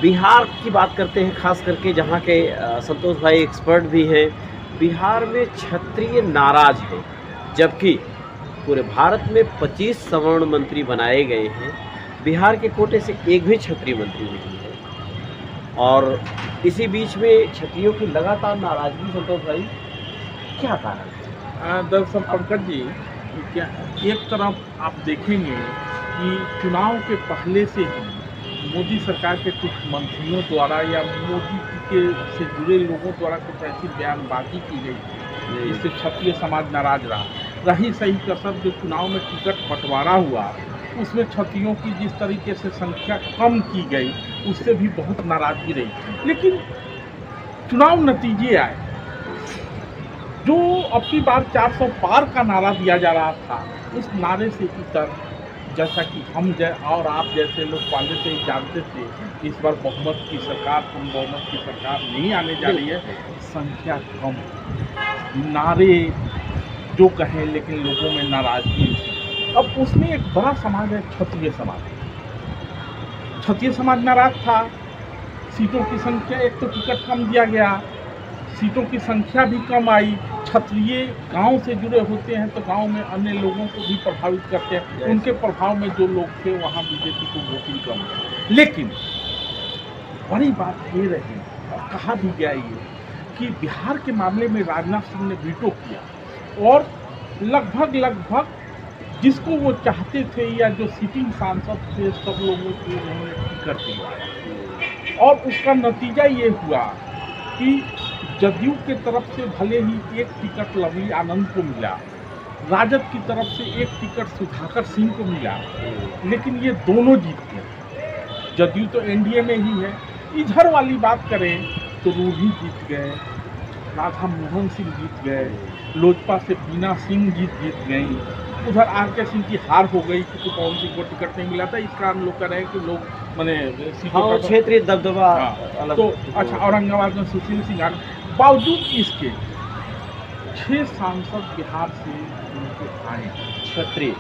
बिहार की बात करते हैं, खास करके जहाँ के संतोष भाई एक्सपर्ट भी हैं। बिहार में क्षत्रिय नाराज हैं, जबकि पूरे भारत में 25 सवर्ण मंत्री बनाए गए हैं। बिहार के कोटे से एक भी क्षत्रिय मंत्री नहीं है। और इसी बीच में क्षत्रियों की लगातार नाराजगी, संतोष भाई, क्या कारण है? दरअसल पंकज जी, क्या एक तरफ आप देखेंगे कि चुनाव के पहले से ही मोदी सरकार के कुछ मंत्रियों द्वारा या मोदी के से जुड़े लोगों द्वारा कुछ ऐसी बयानबाजी की गई थी जिससे क्षत्रिय समाज नाराज रहा। रही सही कसर जो चुनाव में टिकट बंटवारा हुआ, उसमें क्षत्रियों की जिस तरीके से संख्या कम की गई, उससे भी बहुत नाराजगी रही। लेकिन चुनाव नतीजे आए, जो अब की बार 400 पार का नारा दिया जा रहा था, उस नारे से इतर, जैसा कि हम और आप जैसे लोग पहले से ही जानते थे, इस बार बहुमत की सरकार, हम बहुमत की सरकार नहीं आने जा रही है। संख्या कम, नारे जो कहें, लेकिन लोगों में नाराजगी। अब उसमें एक बड़ा समाज है क्षत्रिय समाज। क्षत्रिय समाज नाराज था। सीटों की संख्या, एक तो टिकट कम दिया गया, सीटों की संख्या भी कम आई। क्षत्रिय गांव से जुड़े होते हैं तो गांव में अन्य लोगों को भी प्रभावित करते हैं। उनके प्रभाव में जो लोग थे वहां बीजेपी को वोटिंग कम है। लेकिन बड़ी बात ये रही, कहा भी गया ये, कि बिहार के मामले में राजनाथ सिंह ने वीटो किया और लगभग जिसको वो चाहते थे या जो सिटिंग सांसद थे, सब लोगों को उन्होंने टिकट दिया। और उसका नतीजा ये हुआ कि जदयू के तरफ से भले ही एक टिकट लवली आनंद को मिला, राजद की तरफ से एक टिकट सुधाकर सिंह को मिला, लेकिन ये दोनों जीत गए। जदयू तो एनडीए में ही है। इधर वाली बात करें तो रूही जीत गए, राधा मोहन सिंह जीत गए, लोजपा से बीना सिंह जीत गई। उधर आरके सिंह की हार हो गई क्योंकि पवन सिंह को टिकट नहीं मिला था। इस कारण लोग कह रहे हैं कि लोग मैंने क्षेत्रीय दबदबा अलग। तो अच्छा, औरंगाबाद में सुशील सिंह। बावजूद इसके 6 सांसद बिहार से उनके आए क्षत्रिय।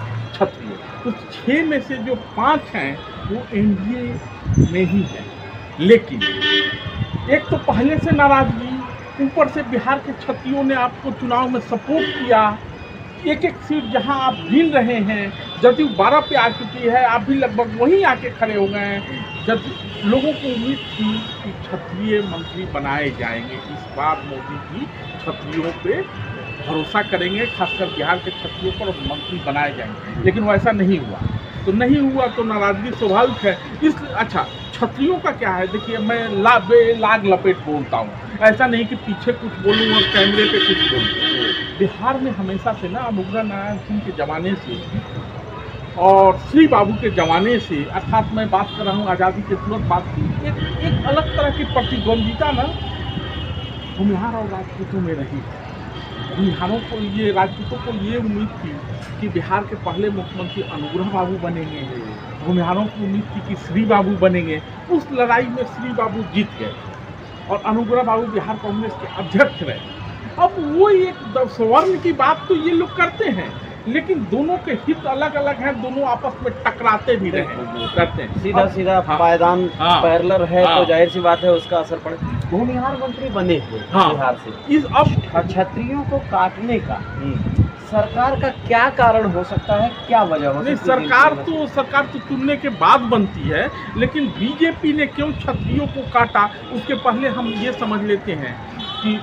तो 6 में से जो 5 हैं वो एनडीए में ही है। लेकिन एक तो पहले से नाराजगी, ऊपर से बिहार के क्षत्रियों ने आपको चुनाव में सपोर्ट किया। एक सीट जहां आप गिन रहे हैं, जदयू 12 पे आ चुकी है, आप भी लगभग वहीं आके खड़े हो गए हैं। जब लोगों को उम्मीद थी कि क्षत्रिय मंत्री बनाए जाएंगे, इस बार मोदी जी क्षत्रियों पे भरोसा करेंगे, खासकर बिहार के क्षत्रियों पर मंत्री बनाए जाएंगे। लेकिन वो ऐसा नहीं हुआ। तो नहीं हुआ तो नाराजगी स्वाभाविक है। अच्छा, क्षत्रियों का क्या है, देखिए, मैं लाग लपेट बोलता हूँ, ऐसा नहीं कि पीछे कुछ बोलूँ और कैमरे पे कुछ बोलूँ। बिहार में हमेशा से ना अनुग्रह नारायण सिंह के ज़माने से और श्री बाबू के ज़माने से, अर्थात मैं बात कर रहा हूँ आज़ादी के तुरंत बाद की, एक अलग तरह की प्रतिद्वंदिता ना भूमिहार और राजपूतों में रही है। भूमिहारों को राजपूतों को ये उम्मीद थी कि बिहार के पहले मुख्यमंत्री अनुग्रह बाबू बनेंगे, भूमिहारों की उम्मीद थी कि श्री बाबू बनेंगे। उस लड़ाई में श्री बाबू जीत गए और अनुग्रह बाबू बिहार कांग्रेस के अध्यक्ष रहे। अब वो एक स्वर्ण की बात तो ये लोग करते हैं, लेकिन दोनों के हित अलग अलग हैं, दोनों आपस में टकराते भी करते हैं। सीधा पायदान पैरेलल है। तो जाहिर सी बात है उसका असर पड़े। भूमिहार मंत्री बने हुए बिहार से, अब क्षत्रियों को काटने का सरकार का क्या कारण हो सकता है, क्या वजह हो सकती है? सरकार तो चुनने के बाद बनती है, लेकिन बीजेपी ने क्यों क्षत्रियों को काटा, उसके पहले हम ये समझ लेते हैं कि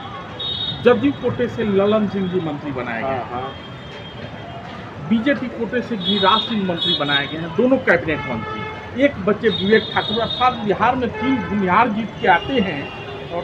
जदयू कोटे से ललन सिंह जी मंत्री बनाए गए, बीजेपी कोटे से गिरिराज सिंह मंत्री बनाए गए हैं, दोनों कैबिनेट मंत्री। एक बच्चे विवेक ठाकुर, अर्थात बिहार में 3 भूमिहार जीत के आते हैं और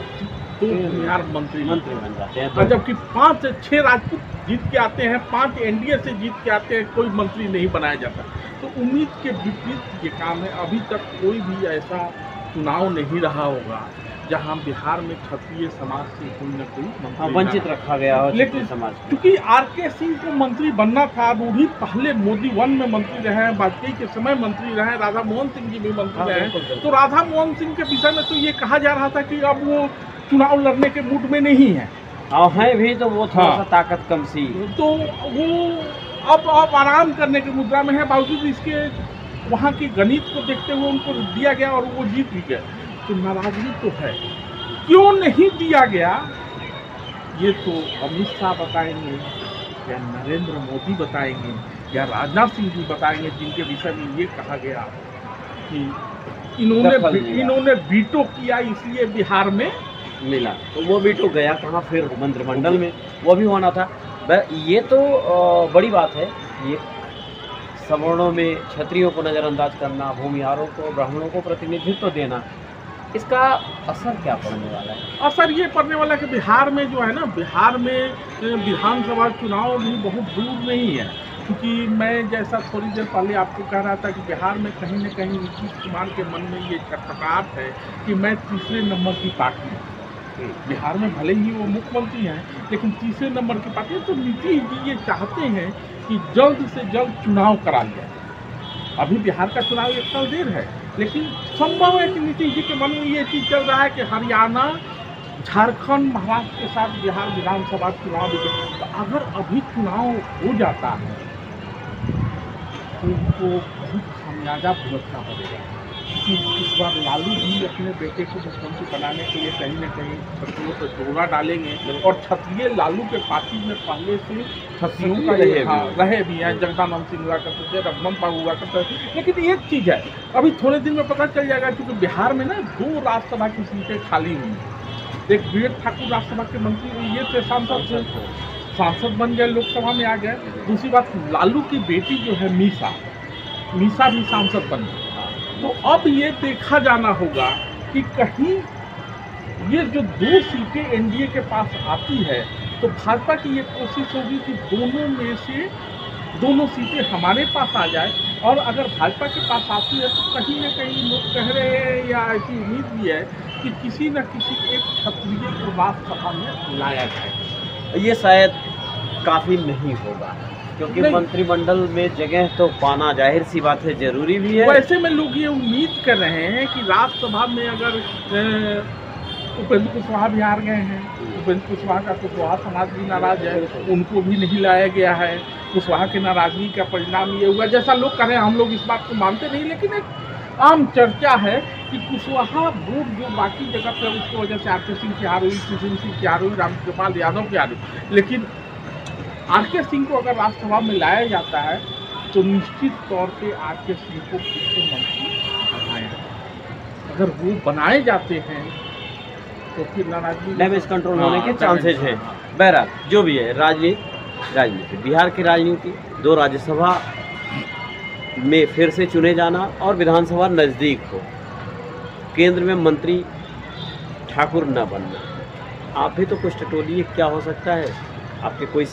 2 भूमिहार मंत्री बन जाते हैं। और जबकि 5-6 राजपूत जीत के आते हैं, 5 एनडीए से जीत के आते हैं, कोई मंत्री नहीं बनाया जाता। तो उम्मीद के विपरीत ये काम है। अभी तक कोई भी ऐसा चुनाव नहीं रहा होगा जहां बिहार में क्षत्रिय समाज से कोई न कोई वंचित रखा गया हो। लेकिन समाज, क्योंकि आरके सिंह को मंत्री बनना था, रूढ़ी पहले मोदी 1 में मंत्री रहे हैं, वाजपेयी के समय मंत्री रहे, राधा मोहन सिंह जी भी मंत्री रहे। तो राधा मोहन सिंह के विषय में तो ये कहा जा रहा था कि अब वो चुनाव लड़ने के मूड में नहीं है, और हैं भी तो वो थोड़ा सा ताकत कम सी, तो वो अब आराम करने की मुद्रा में है। बावजूद इसके वहाँ की गणित को देखते हुए उनको दिया गया और वो जीत भी गए। तो नाराजगी तो है। क्यों नहीं दिया गया ये तो अमित शाह बताएंगे, या नरेंद्र मोदी बताएंगे, या राजनाथ सिंह जी बताएंगे, जिनके विषय में ये कहा गया कि इन्होंने वीटो किया इसलिए बिहार में मिला। तो वो वीटो गया कहाँ, फिर मंत्रिमंडल में वो भी होना था। ये तो बड़ी बात है। ये सवर्णों में क्षत्रियों को नज़रअंदाज करना, भूमिहारों को, ब्राह्मणों को प्रतिनिधित्व देना, इसका असर क्या पड़ने वाला है? असर ये पड़ने वाला है कि बिहार में जो है ना, बिहार में विधानसभा चुनाव भी बहुत दूर नहीं है। क्योंकि मैं जैसा थोड़ी देर पहले आपको कह रहा था कि बिहार में कहीं न कहीं नीतीश कुमार के मन में ये खटखटाहट है कि मैं तीसरे नंबर की पार्टी हूँ। बिहार में भले ही वो मुख्यमंत्री हैं, लेकिन तीसरे नंबर की पार्टी है। तो नीतीश जी ये चाहते हैं कि जल्द से जल्द चुनाव करा लिया। अभी बिहार का चुनाव 1 साल देर है, लेकिन संभव है कि नीतीश जी के मन में ये चीज़ चल रहा है कि हरियाणा, झारखंड, महाराष्ट्र के साथ बिहार विधानसभा चुनाव भी। तो अगर अभी चुनाव हो जाता है तो उनको बहुत खामियाजा भुगतना पड़ेगा। क्योंकि इस बार लालू जी अपने बेटे को मुख्यमंत्री बनाने के लिए कहीं न कहीं क्षत्रियों पर जोड़ा डालेंगे। और क्षत्रिय लालू के पार्टी में पहले से क्षत्रियों का रहे भी हैं। जगदानंद सिंह हुआ करते थे, रघुवंश बाबू हुआ करते थे। लेकिन एक चीज़ है, अभी थोड़े दिन में पता चल जाएगा, क्योंकि बिहार में ना 2 राज्यसभा की सीटें खाली हुई हैं। एक विवेक ठाकुर राज्यसभा के मंत्री ये थे, सांसद बन गए, लोकसभा में आ गए। दूसरी बात, लालू की बेटी जो है मीसा भी सांसद बन गई। तो अब ये देखा जाना होगा कि कहीं ये जो 2 सीटें एनडीए के पास आती है, तो भाजपा की ये कोशिश होगी कि दोनों में से दोनों सीटें हमारे पास आ जाए। और अगर भाजपा के पास आती है तो कहीं न कहीं लोग कह रहे हैं, या ऐसी उम्मीद भी है कि किसी न किसी एक क्षत्रिय को राज्यसभा में लाया जाए। ये शायद काफ़ी नहीं होगा, क्योंकि मंत्रिमंडल में जगह तो पाना जाहिर सी बात है जरूरी भी है। वैसे में लोग ये उम्मीद कर रहे हैं कि राज्यसभा में अगर उपेंद्र कुशवाहा भी हार गए हैं, उपेंद्र कुशवाहा का कुशवाहा समाज भी नाराज है, उनको भी नहीं लाया गया है। कुशवाहा की नाराजगी का परिणाम ये हुआ, जैसा लोग कह रहे हैं, हम लोग इस बात को मानते नहीं, लेकिन एक आम चर्चा है कि कुशवाहा वोट जो बाकी जगह पर उसकी वजह से आरके सिंह की हार हुई, किशन सिंह की हार हुई, रामकृपाल यादव की हार हुई। लेकिन आरके सिंह को अगर राज्यसभा में लाया जाता है तो निश्चित तौर पे आरके सिंह को फिर से मंत्री बनाया जाए। अगर वो बनाए जाते हैं तो फिर नाराजगी डैमेज कंट्रोल होने के चांसेज हैं। बहरहाल जो भी है, राजनीति बिहार की राजनीति, 2 राज्यसभा में फिर से चुने जाना और विधानसभा नज़दीक हो, केंद्र में मंत्री ठाकुर न बनना। आप भी तो कुछ टटोलिए, क्या हो सकता है? आपके कोई